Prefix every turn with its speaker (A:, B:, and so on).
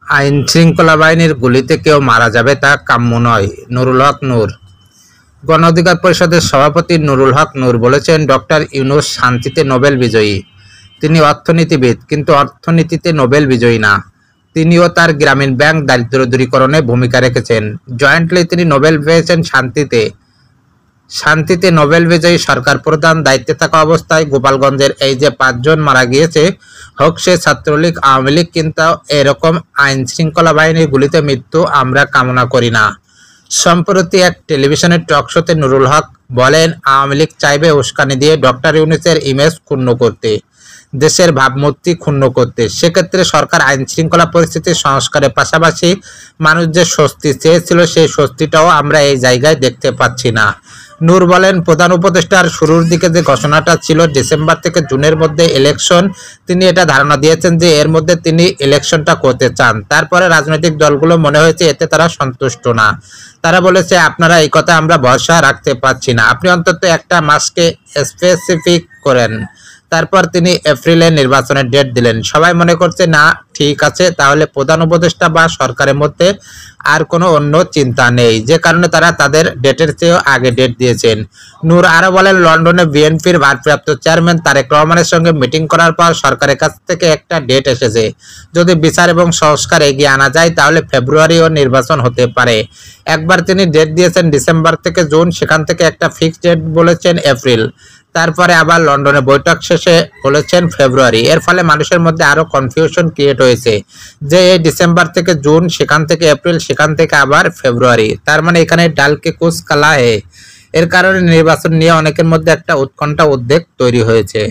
A: আইন শৃঙ্খলা বাহিনীর গুলিতে কেউ মারা যাবে তা কাম্য নয়, নুরুল হক নূর। গণ অধিকার পরিষদের সভাপতি নুরুল হক নূর বলেছেন, ডক্টর ইউনূস শান্তিতে নোবেল বিজয়ী। তিনি অর্থনীতিবিদ, কিন্তু অর্থনীতিতে নোবেল বিজয়ী না। তিনিও তার গ্রামীণ ব্যাংক দারিদ্র দূরীকরণে ভূমিকা রেখেছেন। জয়েন্টলি তিনি নোবেল পেয়েছেন শান্তিতে। শান্তিতে নোবেল বিজয়ী সরকার প্রধান দায়িত্বে থাকা অবস্থায় গোপালগঞ্জের এই যে 5 জন মারা গিয়েছে, হোক সে ছাত্রলীগ, আওয়ামী লীগ, কিন্তু এরকম আইন শৃঙ্খলা বাহিনীর গুলিতে মৃত্যু আমরা কামনা করি না। সম্প্রতি এক টেলিভিশনের টক শোতে নুরুল হক বলেন, আওয়ামী লীগ চাইবে উস্কানি দিয়ে ডক্টর ইউনূসের ইমেজ ক্ষুণ্ণ করতে, দেশের ভাবমূর্তি ক্ষুণ্ণ করতে। সেক্ষেত্রে সরকার আইন শৃঙ্খলা পরিস্থিতি সংস্কারের পাশাপাশি মানুষ যে স্বস্তি চেয়েছিল, সেই স্বস্তিটাও আমরা এই জায়গায় দেখতে পাচ্ছি না। নূর বলেন, প্রধান উপদেষ্টার শুরুর দিকে যে ঘোষণাটা ছিল ডিসেম্বর থেকে জুনের মধ্যে ইলেকশন, তিনি এটা ধারণা দিয়েছেন যে এর মধ্যে তিনি ইলেকশনটা করতে চান। তারপরে রাজনৈতিক দলগুলো মনে হয়েছে এতে তারা সন্তুষ্ট না। তারা বলেছে, আপনারা এই কথা আমরা ভরসা রাখতে পারছি না, আপনি অন্তত একটা মাসকে স্পেসিফিক করেন। তারপর তিনি এপ্রিলে নির্বাচনের ডেট দিলেন। সবাই মনে করছে, না ঠিক আছে, তাহলে প্রধান উপদেষ্টা বা সরকারের মধ্যে আর কোনো অন্য চিন্তা নেই, যে কারণে তারা তাদের ডেটের চেয়েও আগে ডেট দিয়েছেন। নূর আরো বলেন, লন্ডনে বিএনপির ভারপ্রাপ্ত চেয়ারম্যান তারেক রহমানের সঙ্গে মিটিং করার পর সরকারের কাছ থেকে একটা ডেট এসেছে। যদি বিচার এবং সংস্কার এগিয়ে আনা যায় তাহলে ফেব্রুয়ারিও নির্বাচন হতে পারে। একবার তিনি ডেট দিয়েছেন ডিসেম্বর থেকে জুন, সেখান থেকে একটা ফিক্সড ডেট বলেছেন এপ্রিল, তারপরে আবার লন্ডনে বৈঠক শেষে বলেছেন ফেব্রুয়ারি। এর ফলে মানুষের মধ্যে আরো কনফিউশন ক্রিয়েট হয়েছে যে এই ডিসেম্বর থেকে জুন, সেখান থেকে এপ্রিল, সেখান থেকে আবার ফেব্রুয়ারি, তার মানে এখানে ডালকে কুছ কালা হে। এর কারণে নির্বাচন নিয়ে অনেকের মধ্যে একটা উৎকণ্ঠা, উদ্বেগ তৈরি হয়েছে।